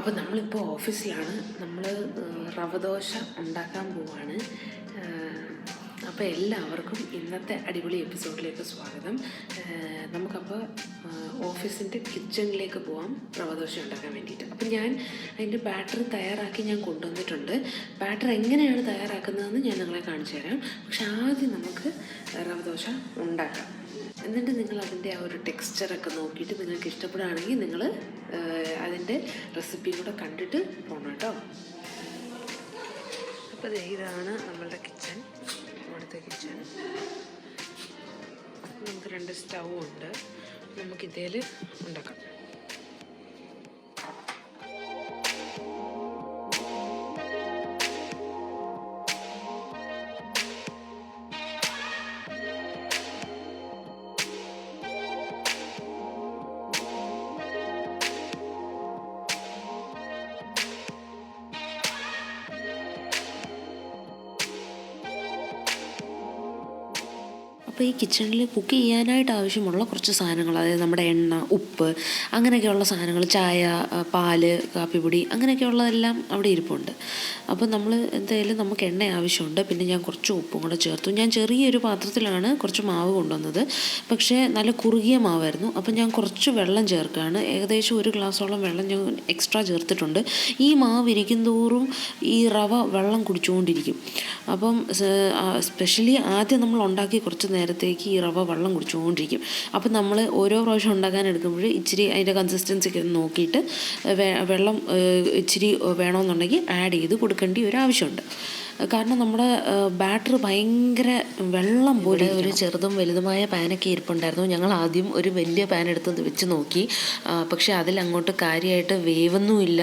അപ്പോൾ നമ്മളിപ്പോൾ ഓഫീസിലാണ്. നമ്മൾ റവ ദോശ ഉണ്ടാക്കാൻ പോവാണ്. അപ്പോൾ എല്ലാവർക്കും ഇന്നത്തെ അടിപൊളി എപ്പിസോഡിലേക്ക് സ്വാഗതം. നമുക്കപ്പോൾ ഓഫീസിൻ്റെ കിച്ചണിലേക്ക് പോവാം റവ ദോശ ഉണ്ടാക്കാൻ വേണ്ടിയിട്ട്. അപ്പോൾ ഞാൻ അതിൻ്റെ ബാറ്റർ തയ്യാറാക്കി ഞാൻ കൊണ്ടുവന്നിട്ടുണ്ട്. ബാറ്റർ എങ്ങനെയാണ് തയ്യാറാക്കുന്നതെന്ന് ഞാൻ നിങ്ങളെ കാണിച്ചു തരാം. പക്ഷെ ആദ്യം നമുക്ക് റവ ദോശ ഉണ്ടാക്കാം. എന്നിട്ട് നിങ്ങൾ അതിൻ്റെ ആ ഒരു ടെക്സ്ചറൊക്കെ നോക്കിയിട്ട് നിങ്ങൾക്ക് ഇഷ്ടപ്പെടുകയാണെങ്കിൽ നിങ്ങൾ അതിൻ്റെ റെസിപ്പിയും കൂടെ കണ്ടിട്ട് പോകണം കേട്ടോ. അപ്പോൾ ഇതാണ് നമ്മളുടെ കിച്ചൺ, ഇവിടുത്തെ കിച്ചൺ. നമുക്ക് 2 സ്റ്റൗ ഉണ്ട്, നമുക്കിതേൽ ഉണ്ടാക്കാം. അപ്പോൾ ഈ കിച്ചണിൽ കുക്ക് ചെയ്യാനായിട്ട് ആവശ്യമുള്ള കുറച്ച് സാധനങ്ങൾ, അതായത് നമ്മുടെ എണ്ണ, ഉപ്പ്, അങ്ങനെയൊക്കെയുള്ള സാധനങ്ങൾ, ചായ, പാല്, കാപ്പിപ്പൊടി, അങ്ങനെയൊക്കെയുള്ളതെല്ലാം അവിടെ ഇരിപ്പുണ്ട്. അപ്പോൾ നമ്മൾ എന്തായാലും നമുക്ക് എണ്ണ ആവശ്യമുണ്ട്. പിന്നെ ഞാൻ കുറച്ച് ഉപ്പും കൂടെ ചേർത്തു. ഞാൻ ചെറിയൊരു പാത്രത്തിലാണ് കുറച്ച് മാവ് കൊണ്ടുവന്നത്, പക്ഷേ നല്ല കുറുകിയ മാവായിരുന്നു. അപ്പം ഞാൻ കുറച്ച് വെള്ളം ചേർക്കുകയാണ്. ഏകദേശം 1 ഗ്ലാസോളം വെള്ളം ഞാൻ എക്സ്ട്രാ ചേർത്തിട്ടുണ്ട്. ഈ മാവ് ഇരിക്കും തോറും ഈ റവ വെള്ളം കുടിച്ചുകൊണ്ടിരിക്കും. അപ്പം സ്പെഷ്യലി ആദ്യം നമ്മൾ ഉണ്ടാക്കി കുറച്ച് നേരത്തേക്ക് ഈ റവ വെള്ളം കുടിച്ചുകൊണ്ടിരിക്കും. അപ്പം നമ്മൾ ഓരോ പ്രാവശ്യം ഉണ്ടാക്കാൻ എടുക്കുമ്പോൾ ഇച്ചിരി അതിൻ്റെ കൺസിസ്റ്റൻസി ഒക്കെ നോക്കിയിട്ട് വെള്ളം ഇച്ചിരി വേണമെന്നുണ്ടെങ്കിൽ ആഡ് ചെയ്ത് കൊടുക്കേണ്ട ഒരു ആവശ്യമുണ്ട്. കാരണം നമ്മുടെ ബാറ്റർ ഭയങ്കര വെള്ളം പോലെ. ഒരു ചെറുതും വലുതുമായ പാനൊക്കെ ഇരിപ്പുണ്ടായിരുന്നു. ഞങ്ങൾ ആദ്യം ഒരു വലിയ പാൻ എടുത്ത് വെച്ച് നോക്കി, പക്ഷേ അതിലങ്ങോട്ട് കാര്യമായിട്ട് വേവൊന്നുമില്ല.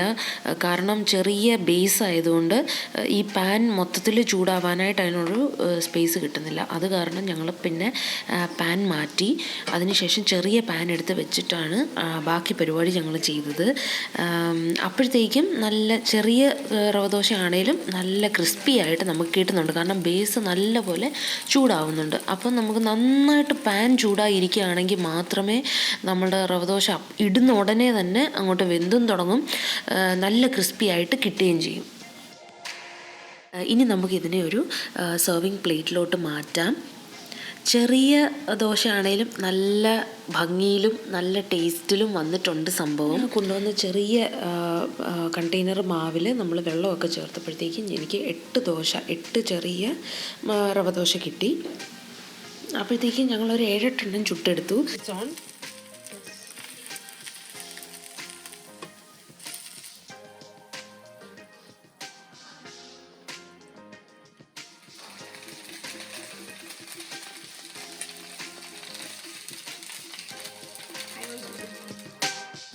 കാരണം ചെറിയ ബേസ് ആയതുകൊണ്ട് ഈ പാൻ മൊത്തത്തിൽ ചൂടാവാനായിട്ട് അതിനൊരു സ്പേസ് കിട്ടുന്നില്ല. അത് കാരണം ഞങ്ങൾ പിന്നെ പാൻ മാറ്റി അതിനുശേഷം ചെറിയ പാൻ എടുത്ത് വെച്ചിട്ടാണ് ബാക്കി പരിപാടി ഞങ്ങൾ ചെയ്തത്. അപ്പോഴത്തേക്കും നല്ല ചെറിയ റവദോശ ആണെങ്കിലും നല്ല ക്രിസ്പി ആയിട്ട് നമുക്ക് കിട്ടുന്നുണ്ട്. കാരണം ബേസ് നല്ലപോലെ ചൂടാവുന്നുണ്ട്. അപ്പം നമുക്ക് നന്നായിട്ട് പാൻ ചൂടായിരിക്കുകയാണെങ്കിൽ മാത്രമേ നമ്മുടെ റവദോശ ഇടുന്ന ഉടനെ തന്നെ അങ്ങോട്ട് വെന്തും തുടങ്ങും, നല്ല ക്രിസ്പി ആയിട്ട് കിട്ടുകയും ചെയ്യും. ഇനി നമുക്കിതിനെ ഒരു സെർവിങ് പ്ലേറ്റിലോട്ട് മാറ്റാം. ചെറിയ ദോശയാണേലും നല്ല ഭംഗിയിലും നല്ല ടേസ്റ്റിലും വന്നിട്ടുണ്ട് സംഭവം. കൊണ്ടുവന്ന ചെറിയ കണ്ടെയ്നർ മാവിൽ നമ്മൾ വെള്ളമൊക്കെ ചേർത്തപ്പോഴത്തേക്കും എനിക്ക് 8 ചെറിയ റവ ദോശ കിട്ടി. അപ്പോഴത്തേക്കും ഞങ്ങളൊരു 7-8 എണ്ണം ചുട്ടെടുത്തു.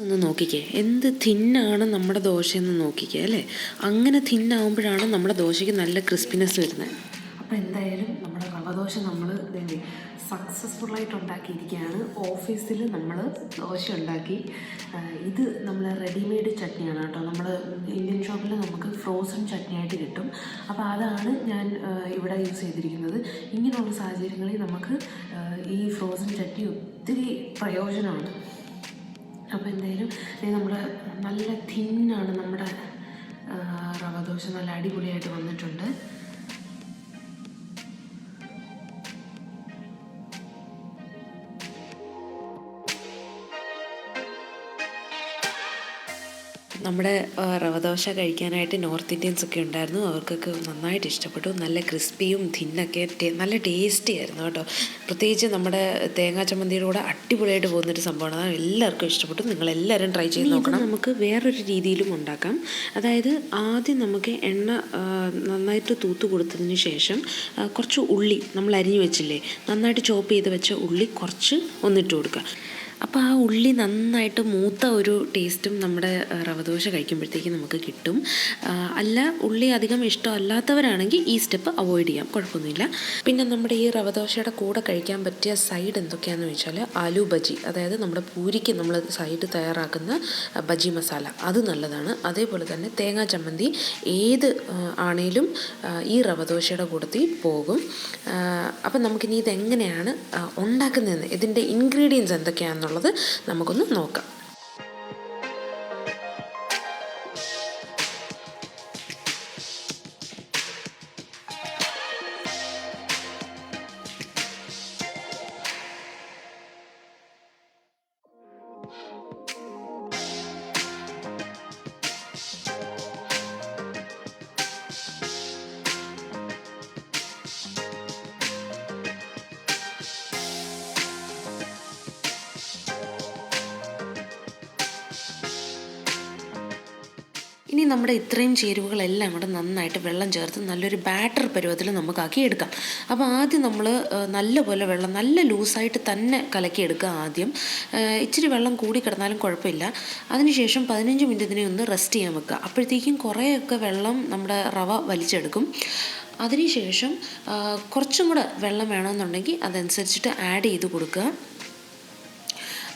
ഒന്ന് നോക്കിക്കേ, എന്ത് തിന്നാണ് നമ്മുടെ ദോശയെന്ന് നോക്കിക്കേ അല്ലേ. അങ്ങനെ തിന്നാവുമ്പോഴാണ് നമ്മുടെ ദോശയ്ക്ക് നല്ല ക്രിസ്പിനെസ് വരുന്നത്. അപ്പോൾ എന്തായാലും നമ്മുടെ റവ ദോശ നമ്മൾ സക്സസ്ഫുള്ളായിട്ട് ഉണ്ടാക്കിയിരിക്കുകയാണ്. ഓഫീസിൽ നമ്മൾ ദോശ ഉണ്ടാക്കി. ഇത് നമ്മൾ റെഡിമെയ്ഡ് ചട്നിയാണ് കേട്ടോ. നമ്മൾ ഇന്ത്യൻ ഷോപ്പിൽ നമുക്ക് ഫ്രോസൺ ചട്നിയായിട്ട് കിട്ടും. അപ്പോൾ അതാണ് ഞാൻ ഇവിടെ യൂസ് ചെയ്തിരിക്കുന്നത്. ഇങ്ങനെയുള്ള സാഹചര്യങ്ങളിൽ നമുക്ക് ഈ ഫ്രോസൺ ചട്നി ഒത്തിരി പ്രയോജനമാണ്. അപ്പോൾ എന്തായാലും നമ്മുടെ നല്ല തിന്നാണ് നമ്മുടെ റവ ദോശ, നല്ല അടിപൊളിയായിട്ട് വന്നിട്ടുണ്ട്. നമ്മുടെ റവ ദോശ കഴിക്കാനായിട്ട് നോർത്ത് ഇന്ത്യൻസൊക്കെ ഉണ്ടായിരുന്നു. അവർക്കൊക്കെ നന്നായിട്ട് ഇഷ്ടപ്പെട്ടു. നല്ല ക്രിസ്പിയും തിന്നൊക്കെ നല്ല ടേസ്റ്റി ആയിരുന്നു കേട്ടോ. പ്രത്യേകിച്ച് നമ്മുടെ തേങ്ങാ ചമ്മന്തിയുടെ കൂടെ അടിപൊളിയായിട്ട് പോകുന്നൊരു സംഭവമാണ്. അത് എല്ലാവർക്കും ഇഷ്ടപ്പെട്ടു. നിങ്ങളെല്ലാവരും ട്രൈ ചെയ്ത് നോക്കണം. നമുക്ക് വേറൊരു രീതിയിലും ഉണ്ടാക്കാം. അതായത് ആദ്യം നമുക്ക് എണ്ണ നന്നായിട്ട് തൂത്ത് കൊടുത്തതിന് ശേഷം കുറച്ച് ഉള്ളി നമ്മൾ അരിഞ്ഞു വെച്ചില്ലേ, നന്നായിട്ട് ചോപ്പ് ചെയ്ത് വെച്ച ഉള്ളി കുറച്ച് ഒന്നിട്ട് കൊടുക്കുക. അപ്പോൾ ആ ഉള്ളി നന്നായിട്ട് മൂത്ത ഒരു ടേസ്റ്റും നമ്മുടെ റവ ദോശ കഴിക്കുമ്പോഴത്തേക്കും നമുക്ക് കിട്ടും. അല്ല ഉള്ളി അധികം ഇഷ്ടമല്ലാത്തവരാണെങ്കിൽ ഈ സ്റ്റെപ്പ് അവോയ്ഡ് ചെയ്യാം, കുഴപ്പമൊന്നുമില്ല. പിന്നെ നമ്മുടെ ഈ റവ ദോശയുടെ കൂടെ കഴിക്കാൻ പറ്റിയ സൈഡ് എന്തൊക്കെയാണെന്ന് വെച്ചാൽ ആലു ബജി, അതായത് നമ്മുടെ പൂരിക്ക് നമ്മൾ സൈഡ് തയ്യാറാക്കുന്ന ബജി മസാല, അത് നല്ലതാണ്. അതേപോലെ തന്നെ തേങ്ങാ ചമ്മന്തി ഏത് ആണേലും ഈ റവ ദോശയുടെ കൂട്ടത്തിൽ പോകും. അപ്പം നമുക്കിനി ഇതെങ്ങനെയാണ് ഉണ്ടാക്കുന്നതെന്ന്, ഇതിൻ്റെ ഇൻഗ്രീഡിയൻസ് എന്തൊക്കെയാണെന്നുള്ളത് നമുക്കൊന്ന് നോക്കാം. ഇനി നമ്മുടെ ഇത്രയും ചേരുവകളെല്ലാം കൂടെ നന്നായിട്ട് വെള്ളം ചേർത്ത് നല്ലൊരു ബാറ്റർ പരുവത്തിൽ നമുക്കാക്കി എടുക്കാം. അപ്പോൾ ആദ്യം നമ്മൾ നല്ലപോലെ വെള്ളം നല്ല ലൂസായിട്ട് തന്നെ കലക്കിയെടുക്കുക. ആദ്യം ഇച്ചിരി വെള്ളം കൂടി കിടന്നാലും കുഴപ്പമില്ല. അതിനുശേഷം 15 മിനിറ്റ് ഇതിനെ ഒന്ന് റെസ്റ്റ് ചെയ്യാൻ വെക്കുക. അപ്പോഴത്തേക്കും കുറേയൊക്കെ വെള്ളം നമ്മുടെ റവ വലിച്ചെടുക്കും. അതിനുശേഷം കുറച്ചും കൂടെ വെള്ളം വേണമെന്നുണ്ടെങ്കിൽ അതനുസരിച്ചിട്ട് ആഡ് ചെയ്ത് കൊടുക്കുക.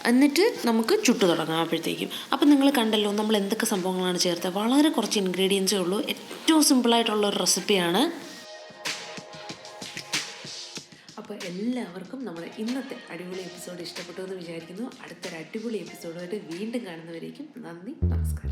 എന്നിട്ട് നമുക്ക് ചുട്ടു തുടങ്ങാം അപ്പോഴത്തേക്കും. അപ്പം നിങ്ങൾ കണ്ടല്ലോ നമ്മൾ എന്തൊക്കെ സംഭവങ്ങളാണ് ചേർത്തത്. വളരെ കുറച്ച് ഇൻഗ്രീഡിയൻസേ ഉള്ളൂ. ഏറ്റവും സിമ്പിളായിട്ടുള്ളൊരു റെസിപ്പിയാണ്. അപ്പോൾ എല്ലാവർക്കും നമ്മുടെ ഇന്നത്തെ അടിപൊളി എപ്പിസോഡ് ഇഷ്ടപ്പെട്ടു എന്ന് വിചാരിക്കുന്നു. അടുത്തൊരു അടിപൊളി എപ്പിസോഡുമായിട്ട് വീണ്ടും കാണുന്നവരേക്കും നന്ദി, നമസ്കാരം.